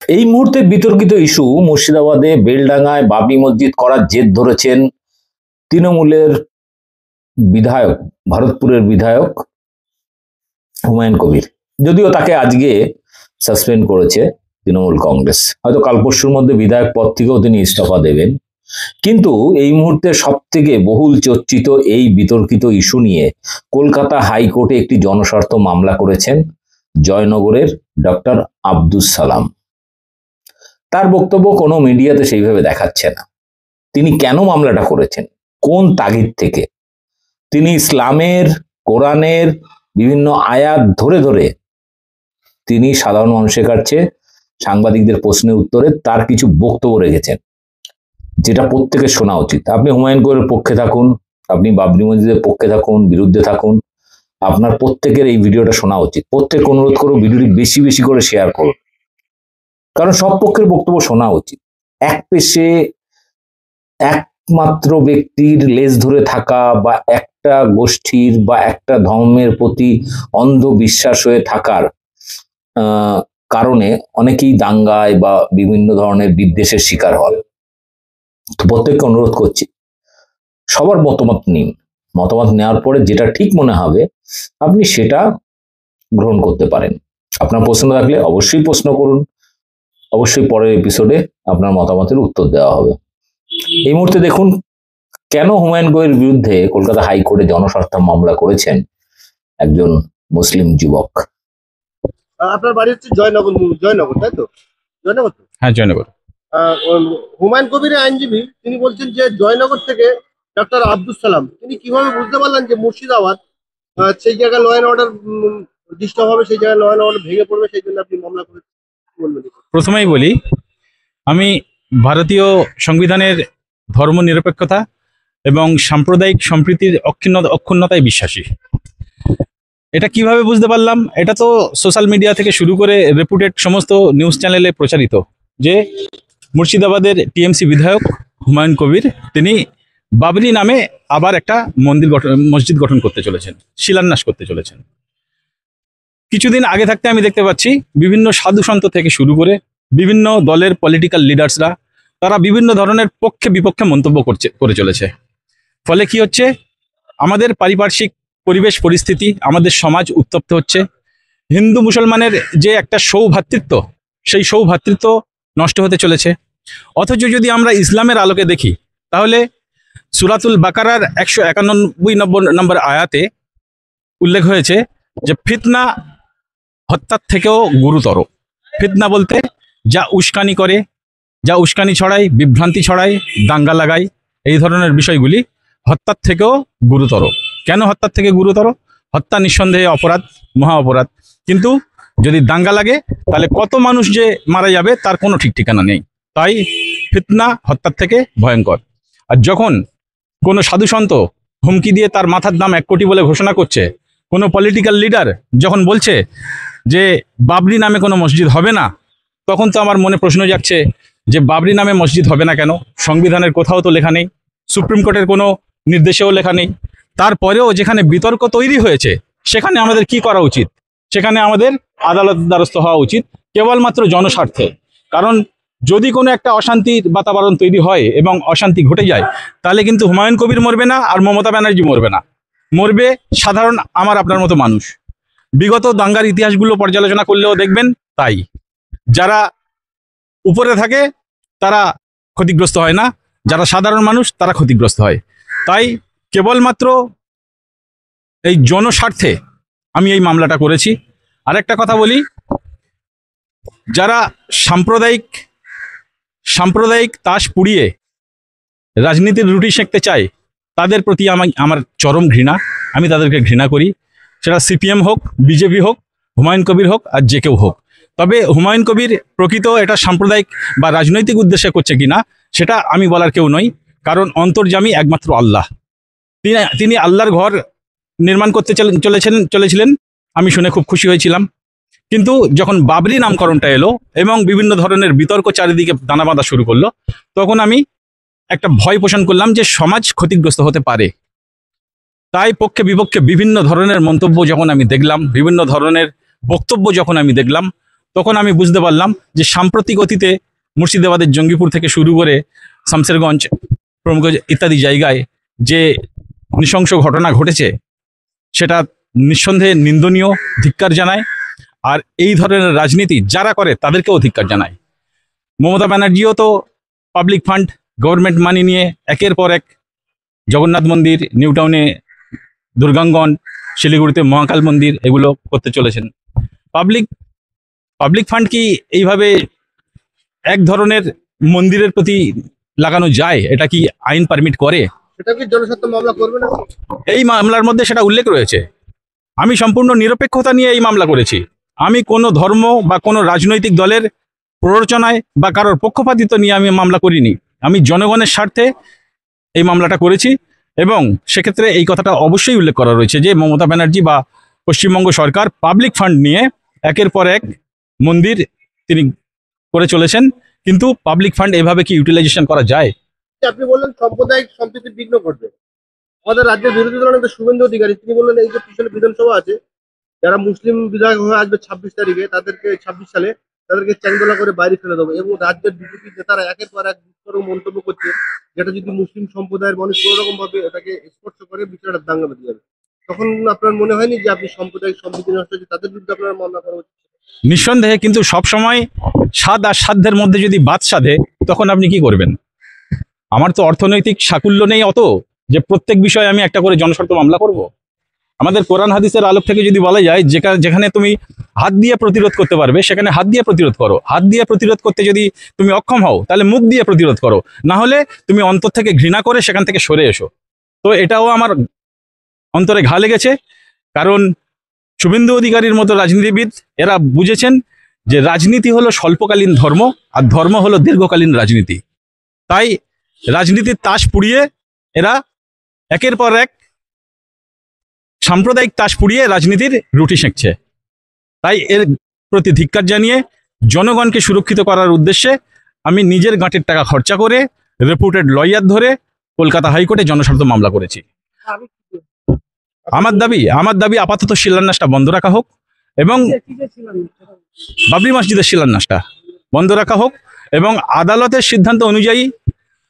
এই মুহূর্তে বিতর্কিত ইস্যু মুর্শিদাবাদে বেলডাঙ্গায় বাবরি মসজিদ করার জেদ ধরেছেন তৃণমূলের বিধায়ক, ভারতপুরের বিধায়ক হুমায়ুন কবির। যদিও তাকে আজকে সাসপেন্ড করেছে তৃণমূল কংগ্রেস, হয়তো কাল পরশুর মধ্যে বিধায়ক পদ থেকেও তিনি ইস্তফা দেবেন। কিন্তু এই মুহূর্তে সব থেকে বহুল চর্চিত এই বিতর্কিত ইস্যু নিয়ে কলকাতা হাইকোর্টে একটি জনস্বার্থ মামলা করেছেন জয়নগরের ডক্টর আব্দুস সালাম। তার বক্তব্য কোনো মিডিয়াতে সেইভাবে দেখাচ্ছে না। তিনি কেন মামলাটা করেছেন, কোন তাগিদ থেকে? তিনি ইসলামের, কোরআনের বিভিন্ন আয়াত ধরে ধরে তিনি সাধারণ মানুষের কাছে সাংবাদিকদের প্রশ্নের উত্তরে তার কিছু বক্তব্য রেখেছেন, যেটা প্রত্যেকের শোনা উচিত। আপনি হুমায়ুন কবিরের পক্ষে থাকুন, আপনি বাবরি মসজিদের পক্ষে থাকুন, বিরুদ্ধে থাকুন, আপনার প্রত্যেকের এই ভিডিওটা শোনা উচিত। প্রত্যেক অনুরোধ করো ভিডিওটি বেশি বেশি করে শেয়ার করুন, কারণ সব পক্ষের বক্তব্য শোনা উচিত। এক পেশে একমাত্র ব্যক্তির লেজ ধরে থাকা বা একটা গোষ্ঠীর বা একটা ধর্মের প্রতি অন্ধ বিশ্বাস হয়ে থাকার কারণে অনেকেই দাঙ্গায় বা বিভিন্ন ধরনের বিদ্বেষের শিকার হয়। প্রত্যেককে অনুরোধ করছি, সবার মতামত নিন। মতামত নেওয়ার পরে যেটা ঠিক মনে হবে আপনি সেটা গ্রহণ করতে পারেন। আপনার প্রশ্ন থাকলে অবশ্যই প্রশ্ন করুন, অবশ্যই পরের এপিসোডে আপনার মতামতের উত্তর দেওয়া হবে। এই মুহূর্তে দেখুন কেন হুমায়ুন কবিরের বিরুদ্ধে কলকাতা হাইকোর্টে জনস্বার্থ মামলা করেছেন একজন মুসলিম যুবক। আপনার বাড়ি হচ্ছে জয়নগর, জয়নগর তাই তো? জয়নগর তো? হ্যাঁ, জয়নগর। হুমায়ুন কবিরের আইনজীবী তিনি বলছেন যে জয়নগর থেকে ডক্টর আব্দুস সালাম, তিনি কিভাবে বুঝতে পারলেন যে মুর্শিদাবাদ সেই জায়গায় ল অ্যান্ড অর্ডার ডিস্টার্ব হবে, সেই জায়গায় ল অ্যান্ড অর্ডার ভেঙে পড়বে, সেই জন্য আপনি মামলা করেছেন? প্রথমেই বলি, আমি ভারতীয় সংবিধানের ধর্মনিরপেক্ষতা এবং সাম্প্রদায়িক সম্প্রীতির অক্ষুণ্ণতায় বিশ্বাসী। এটা কিভাবে বুঝতে পারলাম? এটা তো সোশ্যাল মিডিয়া থেকে শুরু করে রেপুটেড সমস্ত নিউজ চ্যানেলে প্রচারিত যে মুর্শিদাবাদের টিএমসি বিধায়ক হুমায়ুন কবির তিনি বাবরি নামে আবার একটা মসজিদ গঠন করতে চলেছেন, শিলান্যাস করতে চলেছেন। কিছুদিন আগে থাকতে আমি দেখতে পাচ্ছি বিভিন্ন সাধু সন্ত থেকে শুরু করে বিভিন্ন দলের পলিটিক্যাল লিডার্সরা তারা বিভিন্ন ধরনের পক্ষে বিপক্ষে মন্তব্য করে চলেছে। ফলে কি হচ্ছে, আমাদের পারিপার্শ্বিক পরিবেশ পরিস্থিতি, আমাদের সমাজ উত্তপ্ত হচ্ছে। হিন্দু মুসলমানের যে একটা সৌভ্রাতৃত্ব, সেই সৌভ্রাতৃত্ব নষ্ট হতে চলেছে। অথচ যদি আমরা ইসলামের আলোকে দেখি তাহলে সূরাতুল বাকারার 191 নম্বর আয়াতে উল্লেখ হয়েছে যে ফিতনা হত্যার থেকেও গুরুতর। ফিতনা বলতে যা উস্কানি করে, যা উস্কানি ছড়ায়, বিভ্রান্তি ছড়ায়, দাঙ্গা লাগায়, এই ধরনের বিষয়গুলি হত্যার থেকেও গুরুতর। কেন হত্যার থেকে গুরুতর? হত্যা নিঃসন্দেহে অপরাধ, মহা অপরাধ, কিন্তু যদি দাঙ্গা লাগে তাহলে কত মানুষ যে মারা যাবে তার কোনো ঠিক ঠিকানা নেই। তাই ফিতনা হত্যার থেকে ভয়ঙ্কর। আর যখন কোনো সাধুসন্ত হুমকি দিয়ে তার মাথার দাম 1 কোটি বলে ঘোষণা করছে, কোনো পলিটিক্যাল লিডার যখন বলছে যে বাবরি নামে কোনো মসজিদ হবে না, তখন তো আমার মনে প্রশ্ন জাগছে যে বাবরি নামে মসজিদ হবে না কেন? সংবিধানের কোথাও তো লেখা নেই, সুপ্রিম কোর্টের কোনো নির্দেশেও লেখা নেই। তারপরেও যেখানে বিতর্ক তৈরি হয়েছে সেখানে আমাদের কি করা উচিত? সেখানে আমাদের আদালতের দ্বারস্থ হওয়া উচিত কেবলমাত্র জনস্বার্থে। কারণ যদি কোনো একটা অশান্তির বাতাবরণ তৈরি হয় এবং অশান্তি ঘটে যায়, তাহলে কিন্তু হুমায়ুন কবির মরবে না, আর মমতা ব্যানার্জি মরবে না, মরবে সাধারণ আমার আপনার মতো মানুষ। বিগত দাঙ্গার ইতিহাসগুলো পর্যালোচনা করলেও দেখবেন তাই। যারা উপরে থাকে তারা ক্ষতিগ্রস্ত হয় না, যারা সাধারণ মানুষ তারা ক্ষতিগ্রস্ত হয়। তাই কেবলমাত্র এই জনস্বার্থে আমি এই মামলাটা করেছি। আরেকটা কথা বলি, যারা সাম্প্রদায়িক তাস পুড়িয়ে রাজনীতির রুটি সেঁকতে চায় তাদের প্রতি আমার চরম ঘৃণা। আমি তাদেরকে ঘৃণা করি, সেটা সিপিএম হোক, বিজেপি হোক, হুমায়ুন কবির হোক, আর যে কেউ হোক। তবে হুমায়ুন কবির প্রকৃত এটা সাম্প্রদায়িক বা রাজনৈতিক উদ্দেশ্যে করছে কিনা সেটা আমি বলার কেউ নই, কারণ অন্তর্যামী একমাত্র আল্লাহ। তিনি আল্লাহর ঘর নির্মাণ করতে চলেছিলেন, আমি শুনে খুব খুশি হয়েছিলাম। কিন্তু যখন বাবরি নামকরণটা এলো এবং বিভিন্ন ধরনের বিতর্ক চারিদিকে দানা বাঁধা শুরু করলো, তখন আমি একটা ভয় পোষণ করলাম যে সমাজ ক্ষতিগ্রস্ত হতে পারে। তাই পক্ষে বিপক্ষে বিভিন্ন ধরনের মন্তব্য যখন আমি দেখলাম, বিভিন্ন ধরনের বক্তব্য যখন আমি দেখলাম, তখন আমি বুঝতে পারলাম যে সাম্প্রতিক অতীতে মুর্শিদাবাদের জঙ্গিপুর থেকে শুরু করে শামসেরগঞ্জ প্রমুখ ইত্যাদি জায়গায় যে নৃশংস ঘটনা ঘটেছে সেটা নিঃসন্দেহে নিন্দনীয়, ধিক্কার জানায়। আর এই ধরনের রাজনীতি যারা করে তাদেরকেও ধিক্কার জানায়। মমতা ব্যানার্জিও তো পাবলিক ফান্ড, গভর্নমেন্ট মানি নিয়ে একের পর এক জগন্নাথ মন্দির, নিউ টাউনে দুর্গাঙ্গন, শিলিগুড়িতে মহাকাল মন্দির এগুলো করতে চলেছেন। পাবলিক ফান্ড কি এইভাবে এক ধরনের মন্দিরের প্রতি লাগানো যায়? এটা কি আইন পারমিট করে? সেটা কি জনস্বার্থ মামলা করবে না? এই মামলার মধ্যে সেটা উল্লেখ রয়েছে। আমি সম্পূর্ণ নিরপেক্ষতা নিয়ে এই মামলা করেছি। আমি কোনো ধর্ম বা কোনো রাজনৈতিক দলের প্ররোচনায় বা কারোর পক্ষপাতিত্ব নিয়ে আমি মামলা করিনি। আমি জনগণের স্বার্থে এই মামলাটা করেছি এবং সেক্ষেত্রে এই কথাটা অবশ্যই উল্লেখ করা রয়েছে যে মমতা ব্যানার্জি বা পশ্চিমবঙ্গ সরকার পাবলিক ফান্ড নিয়ে একের পর এক মন্দির তিনি করে চলেছেন। কিন্তু পাবলিক ফান্ড এভাবে কি ইউটিলাইজেশন করা যায়? আপনি বললেন সাম্প্রদায়িক সম্প্রীতির বিঘ্ন ঘটবে। আমাদের রাজ্যের বিরোধী দল নেতা শুভেন্দু অধিকারী তিনি বললেন এই যে পিছনে বিধানসভা আছে, যারা মুসলিম বিধায়ক হয়ে আসবে 26 তারিখে, তাদেরকে 26 সালে তাদেরকে চ্যাংদোলা করে বাইরে ফেলে দেবো। এবং রাজ্যের বিজেপি নেতারা একের পর এক বিস্ফোরক মন্তব্য করছে, যেটা যদি মুসলিম সম্প্রদায়ের মানুষ কোনো রকম ভাবে এটাকে স্পর্শ করে বিষয়টা দাঙ্গা বেঁধে যাবে। তখন আপনার মনে হয়নি যে আপনি সাম্প্রদায়িক সম্প্রীতি নষ্ট হচ্ছে, তাদের বিরুদ্ধে আপনার মামলা করা উচিত? নিঃসন্দেহে, কিন্তু সবসময় সাদ আর সাধ্যের মধ্যে যদি বাদ সাধে তখন আপনি কি করবেন? আমার তো অর্থনৈতিক সাকুল্য নেই অত যে প্রত্যেক বিষয়ে আমি একটা করে জনস্বার্থ মামলা করব। আমাদের কোরআন হাদিসের আলোক থেকে যদি বলা যায় যেখানে তুমি হাত দিয়ে প্রতিরোধ করতে পারবে সেখানে হাত দিয়ে প্রতিরোধ করো। হাত দিয়ে প্রতিরোধ করতে যদি তুমি অক্ষম হও তাহলে মুখ দিয়ে প্রতিরোধ করো, না হলে তুমি অন্তর থেকে ঘৃণা করে সেখান থেকে সরে এসো। তো এটাও আমার অন্তরে ঘা লেগেছে, কারণ শুভেন্দু অধিকারীর মতো রাজনীতিবিদ এরা বুঝেছেন যে রাজনীতি হলো স্বল্পকালীন ধর্ম আর ধর্ম হলো দীর্ঘকালীন রাজনীতি। তাই রাজনীতির তাস পুড়িয়ে এরা একের পর এক সাম্প্রদায়িক তাস পুড়িয়ে রাজনীতির রুটি সেঁকছে। তাই এর প্রতি ধিক্কার জানিয়ে জনগণকে সুরক্ষিত করার উদ্দেশ্যে আমি নিজের গাঁটের টাকা খরচা করে রেপুটেড লয়ার ধরে কলকাতা হাইকোর্টে জনস্বার্থ মামলা করেছি। আমার দাবি আপাতত শিলান্যাসটা বন্ধ রাখা হোক এবং বাবরি মসজিদের শিলান্যাসটা বন্ধ রাখা হোক এবং আদালতের সিদ্ধান্ত অনুযায়ী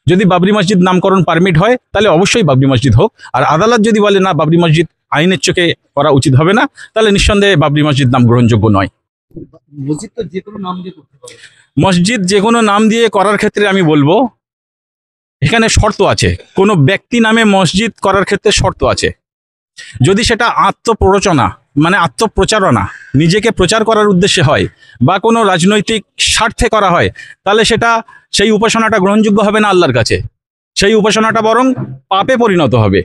যদি বাবরি মসজিদ নামকরণ পারমিট হয় তাহলে অবশ্যই বাবরি মসজিদ হোক। আর আদালত যদি বলে না বাবরি মসজিদ আইনের চোখে করা উচিত হবে না, তাহলে নিঃসন্দেহে বাবরি মসজিদ নাম গ্রহণযোগ্য নয়। মসজিদ তো যে কোনো নাম দিয়ে করতে পারে। মসজিদ যে কোনো নাম দিয়ে করার ক্ষেত্রে আমি বলবো এখানে শর্ত আছে। কোনো ব্যক্তি নামে মসজিদ করার ক্ষেত্রে শর্ত আছে। যদি সেটা আত্মপ্ররোচনা মানে আত্মপ্রচারণা, নিজেকে প্রচার করার উদ্দেশ্যে হয় বা কোনো রাজনৈতিক স্বার্থে করা হয়, তাহলে সেই উপাসনাটা গ্রহণযোগ্য হবে না আল্লাহর কাছে। সেই উপাসনাটা বরং পাপে পরিণত হবে।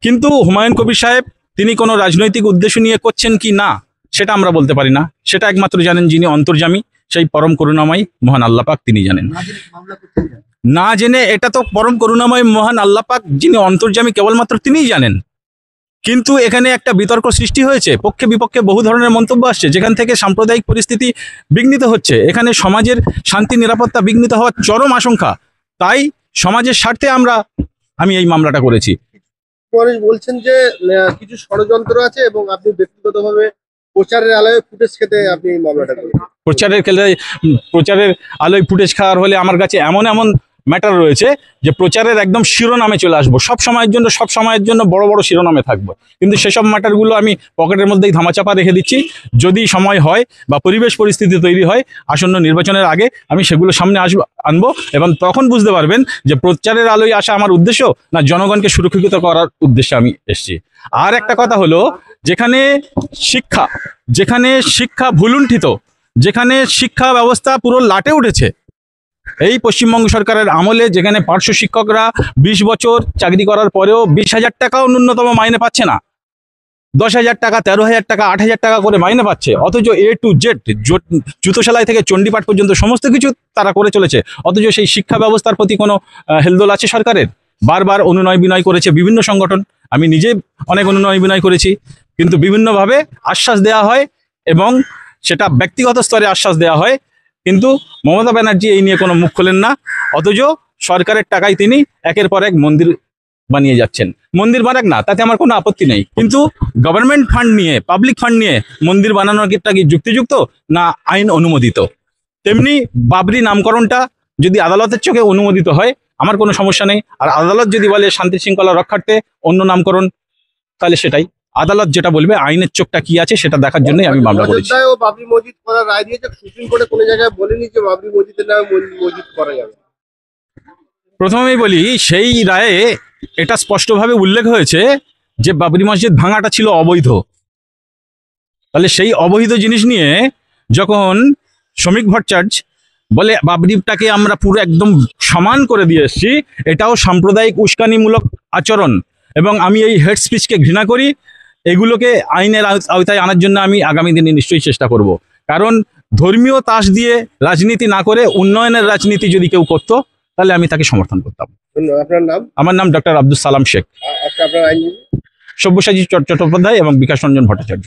কিন্তু হুমায়ুন কবির সাহেব তিনি কোনো রাজনৈতিক উদ্দেশ্য নিয়ে করছেন কি না সেটা আমরা বলতে পারি না। সেটা একমাত্র জানেন যিনি অন্তর্যামী, সেই পরম করুণাময় মহান আল্লাহ পাক তিনি জানেন। না জেনে এটা তো পরম করুণাময় মহান আল্লাহ পাক যিনি অন্তর্যামী কেবলমাত্র তিনিই জানেন। কিন্তু এখানে একটা বিতর্ক সৃষ্টি হয়েছে, পক্ষে বিপক্ষে বহু ধরনের মন্তব্য আসছে, যেখান থেকে সাম্প্রদায়িক পরিস্থিতি বিঘ্নিত হচ্ছে। এখানে সমাজের শান্তি নিরাপত্তা বিঘ্নিত হওয়ার চরম আশঙ্কা। তাই সমাজের স্বার্থে আমি এই মামলাটা করেছি। মানুষ বলছেন যে কিছু ষড়যন্ত্র আছে এবং আপনি ব্যক্তিগতভাবে প্রচারের আলোয় ফুটেজ খেতে আপনি এই মামলাটা করেন। প্রচারের আলোয় ফুটেজ খাওয়ার হলে আমার কাছে এমন ম্যাটার রয়েছে যে প্রচারের একদম শিরোনামে চলে আসবো, সব সময়ের জন্য বড় বড় শিরোনামে থাকবো। কিন্তু সেসব ম্যাটারগুলো আমি পকেটের মধ্যেই ধামাচাপা রেখে দিচ্ছি। যদি সময় হয় বা পরিবেশ পরিস্থিতি তৈরি হয় আসন্ন নির্বাচনের আগে আমি সেগুলো সামনে আনবো এবং তখন বুঝতে পারবেন যে প্রচারের আলোয় আসা আমার উদ্দেশ্য না জনগণকে সুরক্ষিত করার উদ্দেশ্যে আমি এসেছি। আর একটা কথা হলো, যেখানে শিক্ষা ভুলুণ্ঠিত, যেখানে শিক্ষা ব্যবস্থা পুরো লাটে উঠেছে এই পশ্চিমবঙ্গ সরকারের আমলে, যেখানে পার্শ্ব শিক্ষকরা 20 বছর চাকরি করার পরেও 20,000 টাকাও ন্যূনতম মাইনে পাচ্ছে না, 10,000 টাকা, 13,000 টাকা, 8,000 টাকা করে মাইনে পাচ্ছে। অথচ A to Z জুতো সেলাই থেকে চণ্ডীপাঠ পর্যন্ত সমস্ত কিছু তারা করে চলেছে। অথচ সেই শিক্ষা ব্যবস্থার প্রতি কোনো হেলদোল আছে সরকারের? বারবার অনুনয় বিনয় করেছে বিভিন্ন সংগঠন, আমি নিজে অনেক অনুনয় বিনয় করেছি, কিন্তু বিভিন্নভাবে আশ্বাস দেওয়া হয় এবং সেটা ব্যক্তিগত স্তরে আশ্বাস দেওয়া হয়, কিন্তু মমতা ব্যানার্জি এই নিয়ে কোনো মুখ খোলেন না। অথচ সরকারের টাকায় তিনি একের পর এক মন্দির বানিয়ে যাচ্ছেন। মন্দির বানাক না, তাতে আমার কোনো আপত্তি নেই, কিন্তু গভর্নমেন্ট ফান্ড নিয়ে, পাবলিক ফান্ড নিয়ে মন্দির বানানোটা কি যুক্তিযুক্ত না আইন অনুমোদিত? তেমনি বাবরি নামকরণটা যদি আদালতের চোখে অনুমোদিত হয় আমার কোনো সমস্যা নেই, আর আদালত যদি বলে শান্তি শৃঙ্খলা রক্ষার্থে অন্য নামকরণ, তাহলে সেটাই আদালত যেটা বলবে, আইনের চোখটা কি আছে সেটা দেখার জন্যই আমি মামলা করেছি। অযোধ্যায় ও বাবরি মসজিদ করার রায় দিয়েছে, সুপ্রিম কোর্টে কোনো জায়গায় বলেনি যে বাবরি মসজিদের নামে মসজিদ করা যাবে। প্রথমেই বলি, সেই রায়ে এটা স্পষ্টভাবে উল্লেখ হয়েছে যে বাবরি মসজিদ ভাঙাটা ছিল অবৈধ। তাহলে সেই অবৈধ জিনিস নিয়ে যখন শ্রমিক ভট্টাচার্য বলে বাবরিটাকে আমরা পুরো একদম সমান করে দিয়ে এসেছি, এটাও সাম্প্রদায়িক উস্কানিমূলক আচরণ, এবং আমি এই হেড স্পিচকে ঘৃণা করি। এগুলোকে আইনের আওতায় আনার জন্য আমি আগামী দিনে নিশ্চয়ই চেষ্টা করব। কারণ ধর্মীয় তাস দিয়ে রাজনীতি না করে উন্নয়নের রাজনীতি যদি কেউ করতো তাহলে আমি তাকে সমর্থন করতাম। ধন্যবাদ। আপনার নাম? আমার নাম ডক্টর আব্দুল সালাম শেখ, আপনার আইনজীবী? সব্যসাচী চট্টোপাধ্যায় এবং বিকাশ রঞ্জন ভট্টাচার্য।